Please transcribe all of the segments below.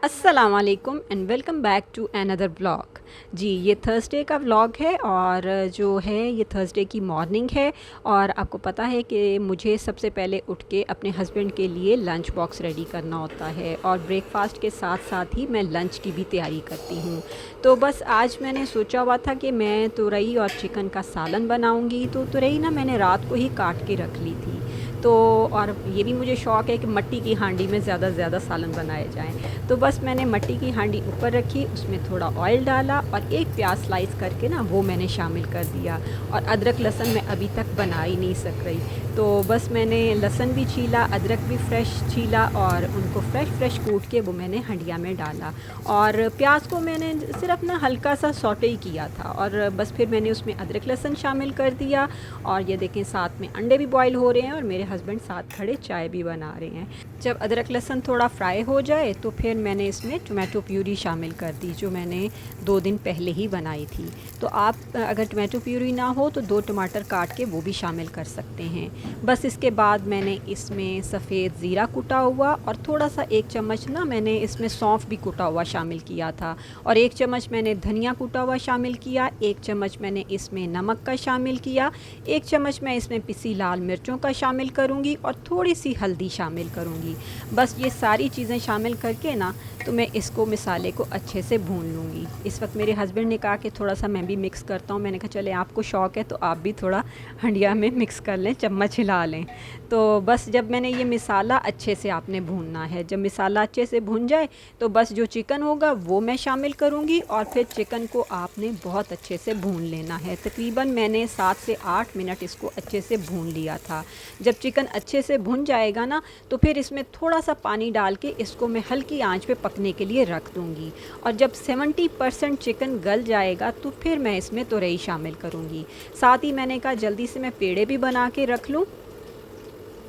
अस्सलाम वालेकुम and welcome back to another blog. जी, ये थर्सडे का व्लॉग है और जो है ये थर्सडे की मॉर्निंग है। और आपको पता है कि मुझे सबसे पहले उठ के अपने हस्बैंड के लिए लंच बॉक्स रेडी करना होता है और ब्रेकफास्ट के साथ साथ ही मैं लंच की भी तैयारी करती हूँ। तो बस आज मैंने सोचा हुआ था कि मैं तुरई और चिकन का सालन बनाऊँगी। तो तुरई ना मैंने रात को ही काट के रख ली थी। तो और ये भी मुझे शौक़ है कि मिट्टी की हांडी में ज़्यादा से ज़्यादा सालन बनाए जाएँ। तो बस मैंने मिट्टी की हांडी ऊपर रखी, उसमें थोड़ा ऑयल डाला और एक प्याज स्लाइस करके ना वो मैंने शामिल कर दिया। और अदरक लहसुन मैं अभी तक बना ही नहीं सक रही। तो बस मैंने लहसुन भी छीला, अदरक भी फ्रेश छीला और उनको फ्रेश कूट के वो मैंने हंडिया में डाला। और प्याज को मैंने सिर्फ ना हल्का सा सौटे ही किया था और बस फिर मैंने उसमें अदरक लहसुन शामिल कर दिया। और ये देखें साथ में अंडे भी बॉईल हो रहे हैं और मेरे हस्बैंड साथ खड़े चाय भी बना रहे हैं। जब अदरक लहसुन थोड़ा फ्राई हो जाए तो फिर मैंने इसमें टोमेटो प्यूरी शामिल कर दी, जो मैंने 2 दिन पहले ही बनाई थी। तो आप अगर टोमेटो प्यूरी ना हो तो 2 टमाटर काट के वो भी शामिल कर सकते हैं। बस इसके बाद मैंने इसमें सफ़ेद ज़ीरा कुटा हुआ और थोड़ा सा 1 चम्मच ना मैंने इसमें सौंफ भी कुटा हुआ शामिल किया था। और 1 चम्मच मैंने धनिया कुटा हुआ शामिल किया, 1 चम्मच मैंने इसमें नमक का शामिल किया, 1 चम्मच मैं इसमें पिसी लाल मिर्चों का शामिल करूँगी और थोड़ी सी हल्दी शामिल करूँगी। बस ये सारी चीज़ें शामिल करके ना तो मैं इसको मिसाले को अच्छे से भून लूँगी। इस वक्त मेरे हस्बैंड ने कहा कि थोड़ा सा मैं भी मिक्स करता हूँ। मैंने कहा चले आपको शौक़ है तो आप भी थोड़ा हंडिया में मिक्स कर लें, चम्मच हिला लें। तो बस जब मैंने ये मिसाला अच्छे से आपने भूनना है, जब मिसाला अच्छे से भून जाए तो बस जो चिकन होगा वो मैं शामिल करूँगी और फिर चिकन को आपने बहुत अच्छे से भून लेना है। तकरीबन मैंने 7 से 8 मिनट इसको अच्छे से भून लिया था। जब चिकन अच्छे से भुन जाएगा ना तो फिर इसमें थोड़ा सा पानी डाल के इसको मैं हल्की आंच पे पकने के लिए रख दूँगी। और जब 70% चिकन गल जाएगा तो फिर मैं इसमें तुरई शामिल करूँगी। साथ ही मैंने कहा जल्दी से मैं पेड़े भी बना के रख लूँ।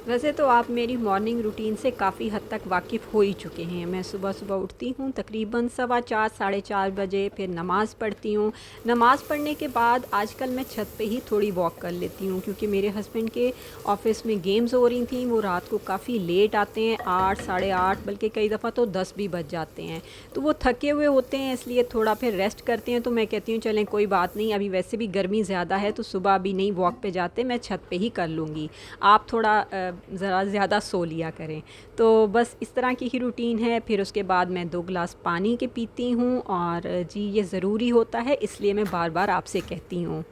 वैसे तो आप मेरी मॉर्निंग रूटीन से काफ़ी हद तक वाकिफ़ हो ही चुके हैं। मैं सुबह उठती हूँ तकरीबन 4:15 साढ़े 4 बजे, फिर नमाज़ पढ़ती हूँ। नमाज़ पढ़ने के बाद आजकल मैं छत पे ही थोड़ी वॉक कर लेती हूँ, क्योंकि मेरे हस्बैंड के ऑफ़िस में गेम्स हो रही थी। वो रात को काफ़ी लेट आते हैं, 8 साढ़े 8 बल्कि कई दफ़ा तो 10 भी बज जाते हैं। तो वो थके हुए होते हैं, इसलिए थोड़ा फिर रेस्ट करते हैं। तो मैं कहती हूँ चलें कोई बात नहीं, अभी वैसे भी गर्मी ज़्यादा है तो सुबह अभी नहीं वॉक पे जाते, मैं छत पे ही कर लूँगी। आप थोड़ा ज़रा ज़्यादा सो लिया करें। तो बस इस तरह की ही रूटीन है। फिर उसके बाद मैं 2 गिलास पानी के पीती हूँ और जी ये ज़रूरी होता है, इसलिए मैं बार बार आपसे कहती हूँ।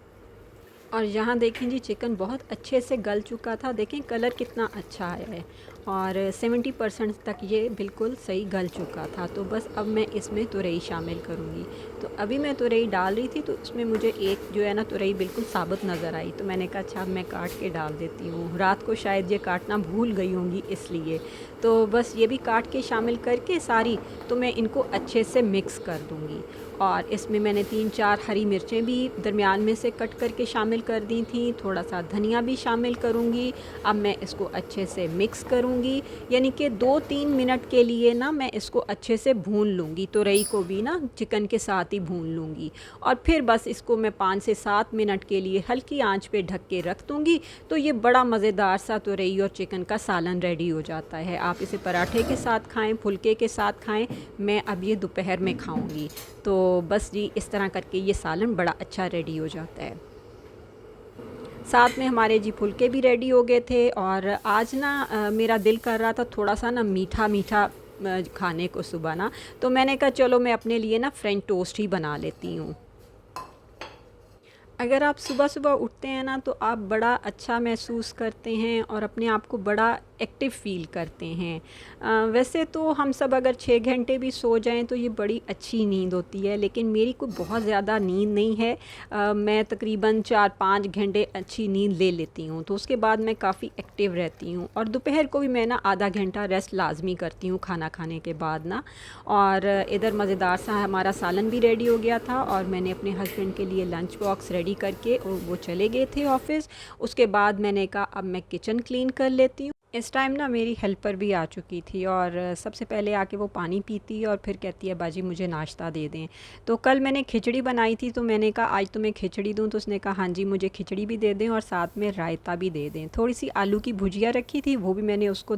और यहाँ देखें जी चिकन बहुत अच्छे से गल चुका था, देखें कलर कितना अच्छा आया है और 70% तक ये बिल्कुल सही गल चुका था। तो बस अब मैं इसमें तुरई शामिल करूँगी। तो अभी मैं तुरई डाल रही थी तो इसमें मुझे एक जो है ना तुरई बिल्कुल साबुत नज़र आई। तो मैंने कहा अच्छा मैं काट के डाल देती हूँ। रात को शायद ये काटना भूल गई होंगी इसलिए। तो बस ये भी काट के शामिल करके सारी तो मैं इनको अच्छे से मिक्स कर दूँगी। और इसमें मैंने 3-4 हरी मिर्चें भी दरमियान में से कट करके शामिल कर दी थी, थोड़ा सा धनिया भी शामिल करूँगी। अब मैं इसको अच्छे से मिक्स करूँगी, यानी कि 2-3 मिनट के लिए ना मैं इसको अच्छे से भून लूँगी। तुरई को भी ना चिकन के साथ ही भून लूँगी और फिर बस इसको मैं 5 से 7 मिनट के लिए हल्की आंच पे ढक के रख दूँगी। तो ये बड़ा मज़ेदार सा तुरई और चिकन का सालन रेडी हो जाता है। आप इसे पराठे के साथ खाएँ, फुलके के साथ खाएँ। मैं अब ये दोपहर में खाऊँगी। तो बस जी इस तरह करके ये सालन बड़ा अच्छा रेडी हो जाता है। साथ में हमारे जी फुलके भी रेडी हो गए थे और आज ना मेरा दिल कर रहा था थोड़ा सा ना मीठा मीठा खाने को सुबह ना। तो मैंने कहा चलो मैं अपने लिए ना फ्रेंच टोस्ट ही बना लेती हूँ। अगर आप सुबह उठते हैं ना तो आप बड़ा अच्छा महसूस करते हैं और अपने आप को बड़ा एक्टिव फ़ील करते हैं। वैसे तो हम सब अगर 6 घंटे भी सो जाएं तो ये बड़ी अच्छी नींद होती है, लेकिन मेरी कोई बहुत ज़्यादा नींद नहीं है। मैं तकरीबन 4-5 घंटे अच्छी नींद ले लेती हूँ, तो उसके बाद मैं काफ़ी एक्टिव रहती हूँ। और दोपहर को भी मैं ना आधा घंटा रेस्ट लाजमी करती हूँ खाना खाने के बाद ना। और इधर मज़ेदार सा हमारा सालन भी रेडी हो गया था और मैंने अपने हस्बैंड के लिए लंच बॉक्स रेडी करके और वो चले गए थे ऑफ़िस। उसके बाद मैंने कहा अब मैं किचन क्लीन कर लेती हूँ। इस टाइम ना मेरी हेल्पर भी आ चुकी थी और सबसे पहले आके वो पानी पीती और फिर कहती है बाजी मुझे नाश्ता दे दें। तो कल मैंने खिचड़ी बनाई थी तो मैंने कहा आज तुम्हें खिचड़ी दूँ, तो उसने कहा हाँ जी मुझे खिचड़ी भी दे दें और साथ में रायता भी दे दें। थोड़ी सी आलू की भुजिया रखी थी वो भी मैंने उसको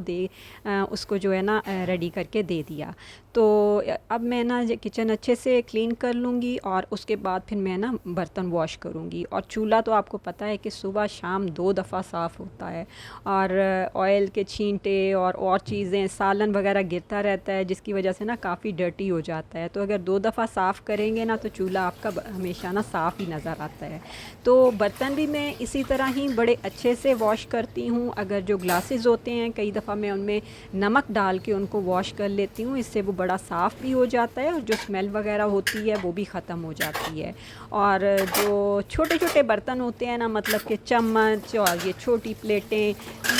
जो है ना रेडी करके दे दिया। तो अब मैं ना किचन अच्छे से क्लीन कर लूँगी और उसके बाद फिर मैं ना बर्तन वॉश करूँगी। और चूल्हा तो आपको पता है कि सुबह शाम 2 दफ़ा साफ़ होता है और ऑयल के छींटे और चीज़ें सालन वगैरह गिरता रहता है जिसकी वजह से ना काफ़ी डर्टी हो जाता है। तो अगर 2 दफ़ा साफ़ करेंगे ना तो चूल्हा आपका हमेशा ना साफ़ ही नज़र आता है। तो बर्तन भी मैं इसी तरह ही बड़े अच्छे से वॉश करती हूँ। अगर जो ग्लासेस होते हैं कई दफ़ा मैं उनमें नमक डाल के उनको वॉश कर लेती हूँ, इससे वो बड़ा साफ़ भी हो जाता है और जो स्मेल वगैरह होती है वो भी ख़त्म हो जाती है। और जो छोटे छोटे बर्तन होते हैं ना, मतलब कि चम्मच और ये छोटी प्लेटें,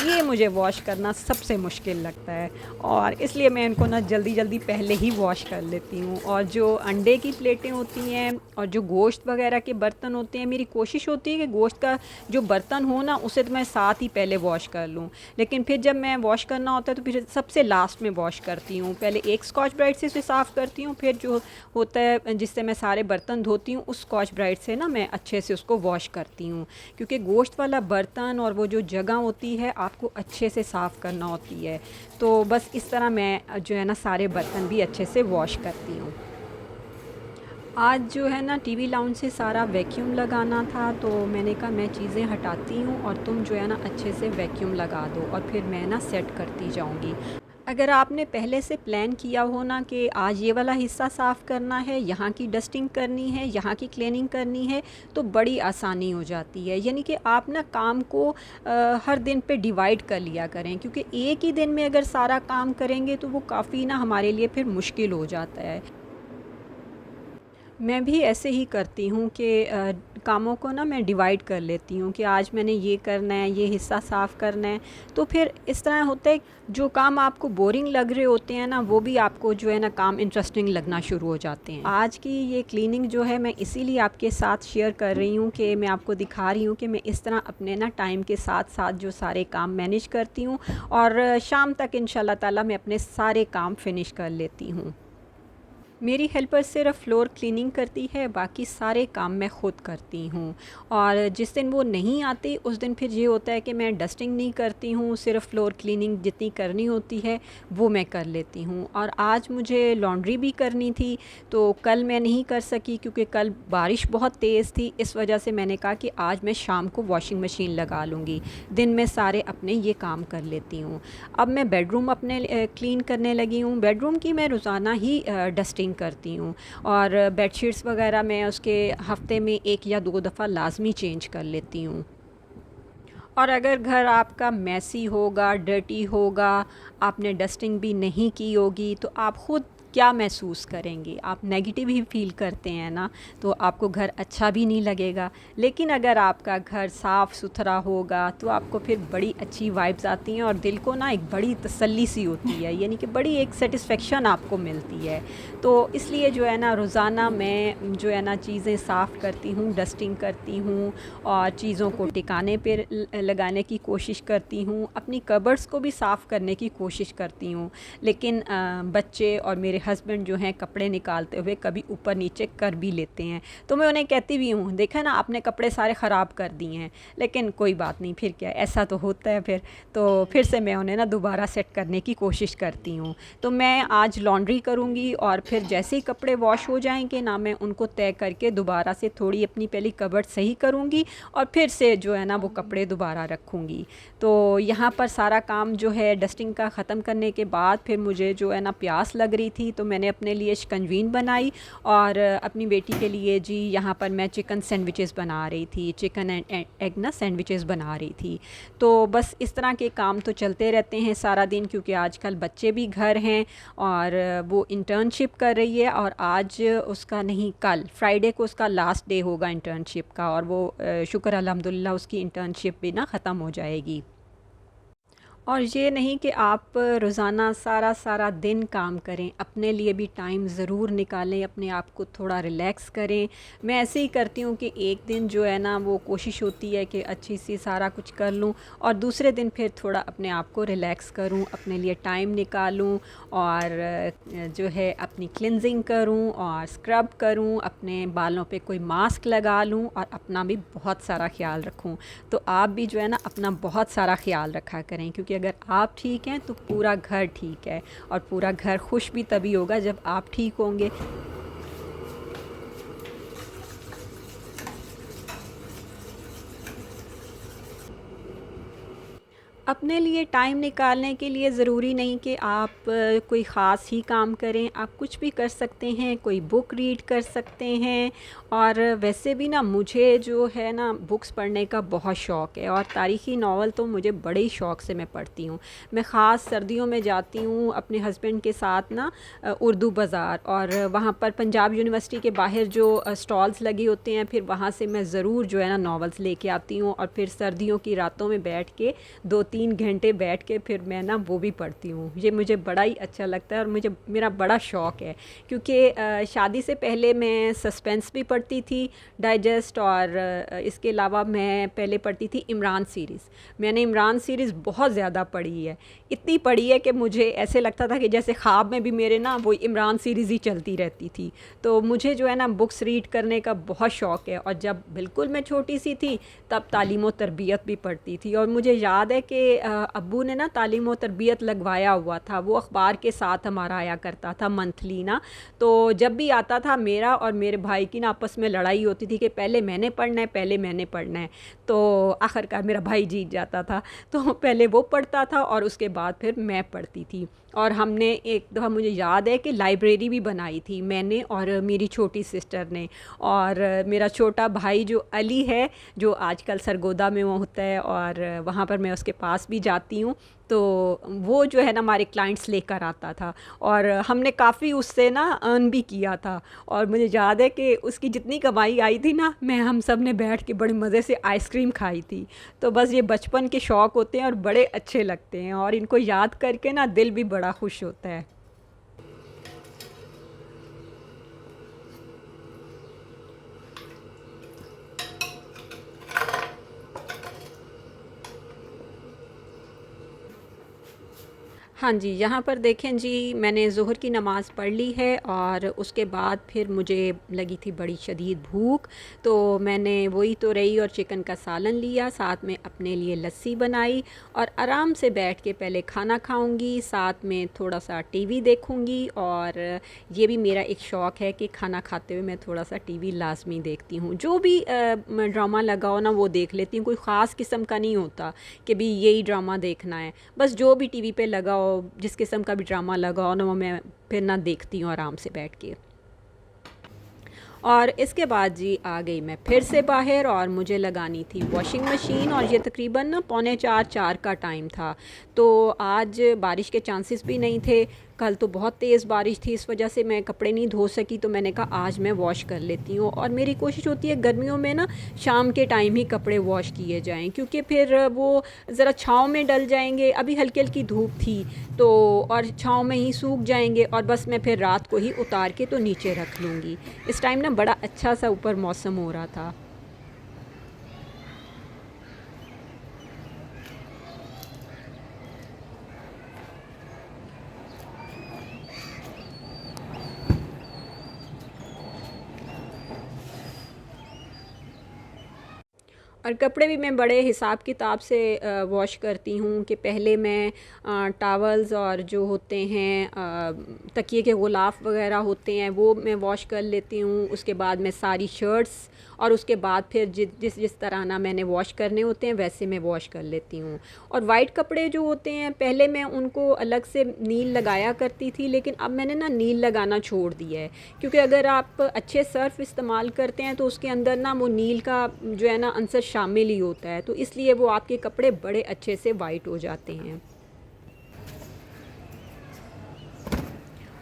ये मुझे वॉश करना सबसे मुश्किल लगता है और इसलिए मैं इनको ना जल्दी जल्दी पहले ही वॉश कर लेती हूँ। और जो अंडे की प्लेटें होती हैं और जो गोश्त वगैरह के बर्तन होते हैं, मेरी कोशिश होती है कि गोश्त का जो बर्तन हो ना उसे तो मैं साथ ही पहले वॉश कर लूँ, लेकिन फिर जब मैं वॉश करना होता है तो फिर सबसे लास्ट में वॉश करती हूँ। पहले एक स्कॉच ब्राइट से इसे साफ़ करती हूँ, फिर जो होता है जिससे मैं सारे बर्तन धोती हूँ उस स्कॉच ब्राइट से ना मैं अच्छे से उसको वॉश करती हूँ, क्योंकि गोश्त वाला बर्तन और वो जो जगह होती है आपको अच्छे से साफ़ करना होती है। तो बस इस तरह मैं जो है ना सारे बर्तन भी अच्छे से वॉश करती हूँ। आज जो है ना टीवी लाउंज से सारा वैक्यूम लगाना था तो मैंने कहा मैं चीज़ें हटाती हूँ और तुम जो है ना अच्छे से वैक्यूम लगा दो और फिर मैं ना सेट करती जाऊँगी। अगर आपने पहले से प्लान किया हो ना कि आज ये वाला हिस्सा साफ़ करना है, यहाँ की डस्टिंग करनी है, यहाँ की क्लीनिंग करनी है, तो बड़ी आसानी हो जाती है। यानी कि आप ना काम को हर दिन पे डिवाइड कर लिया करें, क्योंकि एक ही दिन में अगर सारा काम करेंगे तो वो काफ़ी ना हमारे लिए फिर मुश्किल हो जाता है। मैं भी ऐसे ही करती हूँ कि कामों को ना मैं डिवाइड कर लेती हूँ कि आज मैंने ये करना है, ये हिस्सा साफ़ करना है। तो फिर इस तरह होता है जो काम आपको बोरिंग लग रहे होते हैं ना वो भी आपको जो है ना काम इंटरेस्टिंग लगना शुरू हो जाते हैं। आज की ये क्लीनिंग जो है मैं इसीलिए आपके साथ शेयर कर रही हूँ कि मैं आपको दिखा रही हूँ कि मैं इस तरह अपने ना टाइम के साथ साथ जो सारे काम मैनेज करती हूँ और शाम तक इंशाल्लाह ताला मैं अपने सारे काम फिनिश कर लेती हूँ। मेरी हेल्पर सिर्फ फ्लोर क्लीनिंग करती है, बाकी सारे काम मैं ख़ुद करती हूँ। और जिस दिन वो नहीं आती उस दिन फिर ये होता है कि मैं डस्टिंग नहीं करती हूँ, सिर्फ फ्लोर क्लीनिंग जितनी करनी होती है वो मैं कर लेती हूँ। और आज मुझे लॉन्ड्री भी करनी थी तो कल मैं नहीं कर सकी क्योंकि कल बारिश बहुत तेज़ थी, इस वजह से मैंने कहा कि आज मैं शाम को वॉशिंग मशीन लगा लूँगी, दिन में सारे अपने ये काम कर लेती हूँ। अब मैं बेडरूम अपने क्लीन करने लगी हूँ। बेडरूम की मैं रोज़ाना ही डस्टिंग करती हूँ और बेडशीट्स वगैरह मैं उसके हफ़्ते में 1 या 2 दफ़ा लाज़मी चेंज कर लेती हूँ। और अगर घर आपका मैसी होगा, डर्टी होगा, आपने डस्टिंग भी नहीं की होगी तो आप ख़ुद क्या महसूस करेंगे? आप नेगेटिव ही फ़ील करते हैं ना, तो आपको घर अच्छा भी नहीं लगेगा। लेकिन अगर आपका घर साफ़ सुथरा होगा तो आपको फिर बड़ी अच्छी वाइब्स आती हैं और दिल को ना एक बड़ी तसल्ली सी होती है, यानी कि बड़ी एक सेटिस्फेक्शन आपको मिलती है। तो इसलिए जो है ना रोज़ाना मैं जो है ना चीज़ें साफ़ करती हूँ, डस्टिंग करती हूँ और चीज़ों को टिकाने पे लगाने की कोशिश करती हूँ। अपनी कबर्ड्स को भी साफ़ करने की कोशिश करती हूँ, लेकिन बच्चे और मेरे हस्बैंड जो हैं कपड़े निकालते हुए कभी ऊपर नीचे कर भी लेते हैं, तो मैं उन्हें कहती भी हूँ देखा ना आपने कपड़े सारे ख़राब कर दिए हैं, लेकिन कोई बात नहीं, फिर क्या, ऐसा तो होता है फिर। तो फिर से मैं उन्हें ना दोबारा सेट करने की कोशिश करती हूँ। तो मैं आज लॉन्ड्री करूँगी और फिर जैसे ही कपड़े वॉश हो जाएंगे ना मैं उनको तय करके दोबारा से थोड़ी अपनी पहली कबर्ड सही करूँगी और फिर से जो है ना वो कपड़े दोबारा रखूँगी। तो यहाँ पर सारा काम जो है डस्टिंग का ख़त्म करने के बाद फिर मुझे जो है ना प्यास लग रही थी तो मैंने अपने लिए शिकंजवीन बनाई और अपनी बेटी के लिए जी यहाँ पर मैं चिकन सैंडविचेस बना रही थी, चिकन एंड एग ना सैंडविचेस बना रही थी। तो बस इस तरह के काम तो चलते रहते हैं सारा दिन, क्योंकि आजकल बच्चे भी घर हैं और वो इंटर्नशिप कर रही है और आज उसका नहीं, कल फ्राइडे को उसका लास्ट डे होगा इंटर्नशिप का और वो शुक्र अल्हम्दुलिल्लाह उसकी इंटर्नशिप भी ना ख़त्म हो जाएगी। और ये नहीं कि आप रोज़ाना सारा सारा दिन काम करें, अपने लिए भी टाइम ज़रूर निकालें, अपने आप को थोड़ा रिलैक्स करें। मैं ऐसे ही करती हूँ कि एक दिन जो है ना वो कोशिश होती है कि अच्छी सी सारा कुछ कर लूँ, और दूसरे दिन फिर थोड़ा अपने आप को रिलैक्स करूँ, अपने लिए टाइम निकालूँ, और जो है अपनी क्लिनजिंग करूँ और स्क्रब करूँ, अपने बालों पे कोई मास्क लगा लूँ, और अपना भी बहुत सारा ख़्याल रखूँ। तो आप भी जो है ना अपना बहुत सारा ख़्याल रखा करें, क्योंकि अगर आप ठीक हैं तो पूरा घर ठीक है, और पूरा घर खुश भी तभी होगा जब आप ठीक होंगे। अपने लिए टाइम निकालने के लिए ज़रूरी नहीं कि आप कोई ख़ास ही काम करें, आप कुछ भी कर सकते हैं, कोई बुक रीड कर सकते हैं। और वैसे भी ना मुझे जो है ना बुक्स पढ़ने का बहुत शौक़ है, और तारीख़ी नावल तो मुझे बड़े ही शौक़ से मैं पढ़ती हूँ। मैं ख़ास सर्दियों में जाती हूँ अपने हस्बैंड के साथ ना उर्दू बाज़ार, और वहाँ पर पंजाब यूनिवर्सिटी के बाहर जो स्टॉल्स लगे होते हैं, फिर वहाँ से मैं ज़रूर जो है ना नावल्स लेके आती हूँ, और फिर सर्दियों की रातों में बैठ के 2-3 घंटे बैठ के फिर मैं ना वो भी पढ़ती हूँ। ये मुझे बड़ा ही अच्छा लगता है, और मुझे मेरा बड़ा शौक़ है, क्योंकि शादी से पहले मैं सस्पेंस भी पढ़ती थी, डाइजेस्ट, और इसके अलावा मैं पहले पढ़ती थी इमरान सीरीज़। मैंने इमरान सीरीज़ बहुत ज़्यादा पढ़ी है, इतनी पढ़ी है कि मुझे ऐसे लगता था कि जैसे ख्वाब में भी मेरे ना वो इमरान सीरीज़ ही चलती रहती थी। तो मुझे जो है ना बुक्स रीड करने का बहुत शौक़ है, और जब बिल्कुल मैं छोटी सी थी तब तालीम व तरबियत भी पढ़ती थी। और मुझे याद है कि अब्बू ने ना तालीम व तरबियत लगवाया हुआ था, वो अखबार के साथ हमारा आया करता था मंथली ना। तो जब भी आता था मेरा और मेरे भाई की ना आपस में लड़ाई होती थी कि पहले मैंने पढ़ना है, पहले मैंने पढ़ना है। तो आखिरकार मेरा भाई जीत जाता था, तो पहले वो पढ़ता था और उसके बाद फिर मैं पढ़ती थी। और हमने एक दफ़ा, मुझे याद है कि लाइब्रेरी भी बनाई थी मैंने और मेरी छोटी सिस्टर ने। और मेरा छोटा भाई जो अली है, जो आजकल सरगोदा में वो होता है, और वहाँ पर मैं उसके पास भी जाती हूँ, तो वो जो है ना हमारे क्लाइंट्स लेकर आता था, और हमने काफ़ी उससे ना अर्न भी किया था। और मुझे याद है कि उसकी जितनी कमाई आई थी ना, मैं हम सब ने बैठ के बड़े मज़े से आइसक्रीम खाई थी। तो बस ये बचपन के शौक़ होते हैं और बड़े अच्छे लगते हैं, और इनको याद करके ना दिल भी बड़ा खुश होता है। हाँ जी, यहाँ पर देखें जी, मैंने ज़ोहर की नमाज़ पढ़ ली है, और उसके बाद फिर मुझे लगी थी बड़ी शदीद भूख, तो मैंने वही तो रही और चिकन का सालन लिया, साथ में अपने लिए लस्सी बनाई, और आराम से बैठ के पहले खाना खाऊंगी, साथ में थोड़ा सा टीवी देखूंगी। और ये भी मेरा एक शौक़ है कि खाना खाते हुए मैं थोड़ा सा टीवी लाजमी देखती हूँ। जो भी ड्रामा लगा हो ना वो देख लेती हूँ, कोई ख़ास किस्म का नहीं होता कि भी यही ड्रामा देखना है। बस जो भी टीवी पे लगा हो, जिस किस्म का भी ड्रामा लगा हो ना, वो मैं फिर ना देखती हूँ आराम से बैठ के। और इसके बाद जी आ गई मैं फिर से बाहर, और मुझे लगानी थी वॉशिंग मशीन, और ये तकरीबन ना 3:45-4 का टाइम था। तो आज बारिश के चांसेस भी नहीं थे, कल तो बहुत तेज़ बारिश थी, इस वजह से मैं कपड़े नहीं धो सकी। तो मैंने कहा आज मैं वॉश कर लेती हूँ, और मेरी कोशिश होती है गर्मियों में ना शाम के टाइम ही कपड़े वॉश किए जाएं, क्योंकि फिर वो ज़रा छाँव में डल जाएंगे। अभी हल्की हल्की धूप थी तो, और छाँव में ही सूख जाएंगे, और बस मैं फिर रात को ही उतार के तो नीचे रख लूँगी। इस टाइम ना बड़ा अच्छा सा ऊपर मौसम हो रहा था। और कपड़े भी मैं बड़े हिसाब किताब से वॉश करती हूँ, कि पहले मैं टॉवल्स और जो होते हैं तकिए के ग़िलाफ़ वगैरह होते हैं वो मैं वॉश कर लेती हूँ। उसके बाद मैं सारी शर्ट्स, और उसके बाद फिर जिस जिस तरह ना मैंने वॉश करने होते हैं वैसे मैं वॉश कर लेती हूँ। और वाइट कपड़े जो होते हैं, पहले मैं उनको अलग से नील लगाया करती थी, लेकिन अब मैंने ना नील लगाना छोड़ दिया है, क्योंकि अगर आप अच्छे सर्फ़ इस्तेमाल करते हैं तो उसके अंदर ना वो नील का जो है ना अंसर शामिल ही होता है, तो इसलिए वो आपके कपड़े बड़े अच्छे से वाइट हो जाते हैं।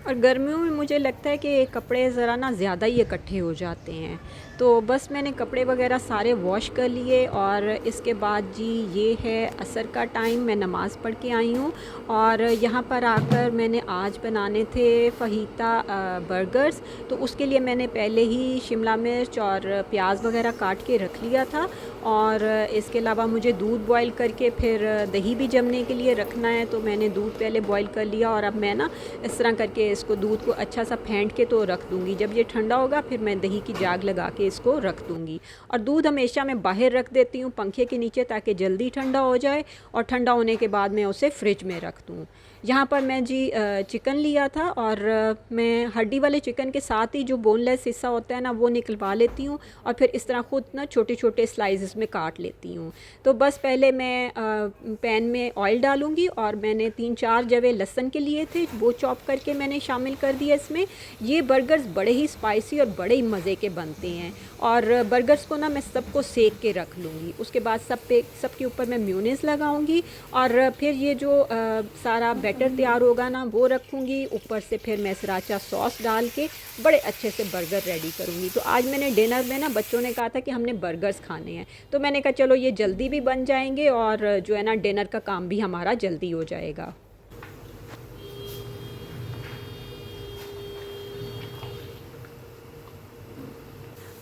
और गर्मियों में मुझे लगता है कि कपड़े ज़रा ना ज़्यादा ही इकट्ठे हो जाते हैं। तो बस मैंने कपड़े वगैरह सारे वॉश कर लिए और इसके बाद जी ये है असर का टाइम, मैं नमाज़ पढ़ के आई हूँ और यहाँ पर आकर मैंने आज बनाने थे फ़हीता बर्गर्स। तो उसके लिए मैंने पहले ही शिमला मिर्च और प्याज वगैरह काट के रख लिया था और इसके अलावा मुझे दूध बॉईल करके फिर दही भी जमने के लिए रखना है, तो मैंने दूध पहले बॉईल कर लिया और अब मैं ना इस तरह करके इसको दूध को अच्छा सा फेंट के तो रख दूँगी। जब ये ठंडा होगा फिर मैं दही की जाग लगा के इसको रख दूँगी। और दूध हमेशा मैं बाहर रख देती हूँ पंखे के नीचे, ताकि जल्दी ठंडा हो जाए और ठंडा होने के बाद मैं उसे फ्रिज में रख दूँ। यहाँ पर मैं जी चिकन लिया था और मैं हड्डी वाले चिकन के साथ ही जो बोनलेस हिस्सा होता है ना वो निकलवा लेती हूँ और फिर इस तरह ख़ुद ना छोटे छोटे स्लाइसेस में काट लेती हूँ। तो बस पहले मैं पैन में ऑयल डालूँगी और मैंने 3-4 जवे लहसुन के लिए थे, वो चॉप करके मैंने शामिल कर दिया इसमें। ये बर्गर्स बड़े ही स्पाइसी और बड़े ही मज़े के बनते हैं और बर्गर्स को ना मैं सबको सेक के रख लूँगी। उसके बाद सबके ऊपर मैं मेयोनेज़ लगाऊँगी और फिर ये जो सारा बैटर तैयार होगा ना वो रखूँगी ऊपर से। फिर मैं सराचा सॉस डाल के बड़े अच्छे से बर्गर रेडी करूँगी। तो आज मैंने डिनर में ना बच्चों ने कहा था कि हमने बर्गर्स खाने हैं, तो मैंने कहा चलो ये जल्दी भी बन जाएंगे और जो है ना डिनर का काम भी हमारा जल्दी हो जाएगा।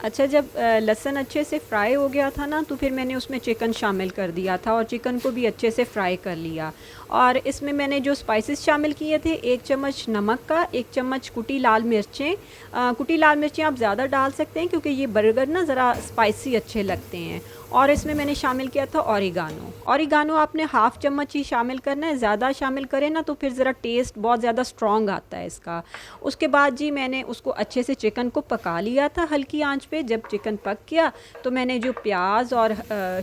अच्छा, जब लहसुन अच्छे से फ्राई हो गया था ना तो फिर मैंने उसमें चिकन शामिल कर दिया था और चिकन को भी अच्छे से फ्राई कर लिया। और इसमें मैंने जो स्पाइसेस शामिल किए थे, 1 चम्मच नमक का, 1 चम्मच कुटी लाल मिर्चें। कुटी लाल मिर्चें आप ज़्यादा डाल सकते हैं क्योंकि ये बर्गर ना ज़रा स्पाइसी अच्छे लगते हैं। और इसमें मैंने शामिल किया था ऑरिगानो। ऑरिगानो आपने हाफ़ चम्मच ही शामिल करना है, ज़्यादा शामिल करें ना तो फिर ज़रा टेस्ट बहुत ज़्यादा स्ट्रॉन्ग आता है इसका। उसके बाद जी मैंने उसको अच्छे से चिकन को पका लिया था हल्की आंच पे। जब चिकन पक गया तो मैंने जो प्याज और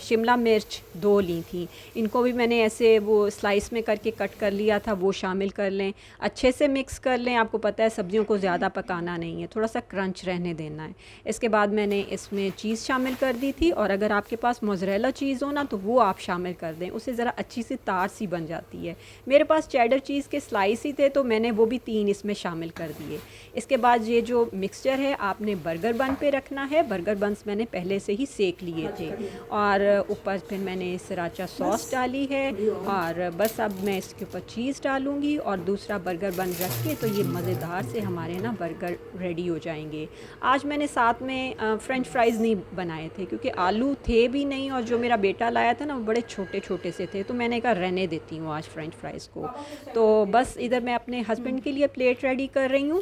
शिमला मिर्च 2 ली थी, इनको भी मैंने ऐसे वो स्लाइस में करके कट कर लिया था, वो शामिल कर लें। अच्छे से मिक्स कर लें। आपको पता है सब्जियों को ज़्यादा पकाना नहीं है, थोड़ा सा क्रंच रहने देना है। इसके बाद मैंने इसमें चीज़ शामिल कर दी थी और अगर आपके पास मोज़रेला चीज़ हो ना तो वो आप शामिल कर दें, उससे ज़रा अच्छी सी तार सी बन जाती है। मेरे पास चेडर चीज़ के स्लाइस ही थे तो मैंने वो भी 3 इसमें शामिल कर दिए। इसके बाद ये जो मिक्सचर है आपने बर्गर बन पे रखना है। बर्गर बंस मैंने पहले से ही सेक लिए थे और ऊपर फिर मैंने सराचा सॉस डाली है और बस अब मैं इसके ऊपर चीज़ डालूँगी और दूसरा बर्गर बन रख के तो ये मज़ेदार से हमारे ना बर्गर रेडी हो जाएंगे। आज मैंने साथ में फ़्रेंच फ्राइज़ नहीं बनाए थे क्योंकि आलू थे भी नहीं और जो मेरा बेटा लाया था ना वो बड़े छोटे छोटे से थे, तो मैंने कहा रहने देती हूँ आज फ़्रेंच फ्राइज़ को। तो बस इधर मैं अपने हस्बैंड के लिए प्लेट रेडी कर रही हूँ।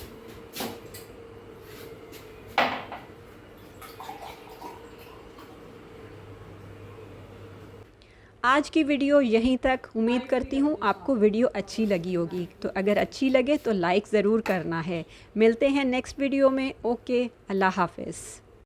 आज की वीडियो यहीं तक। उम्मीद करती हूँ आपको वीडियो अच्छी लगी होगी, तो अगर अच्छी लगे तो लाइक ज़रूर करना है। मिलते हैं नेक्स्ट वीडियो में। ओके, अल्लाह हाफ़िज़।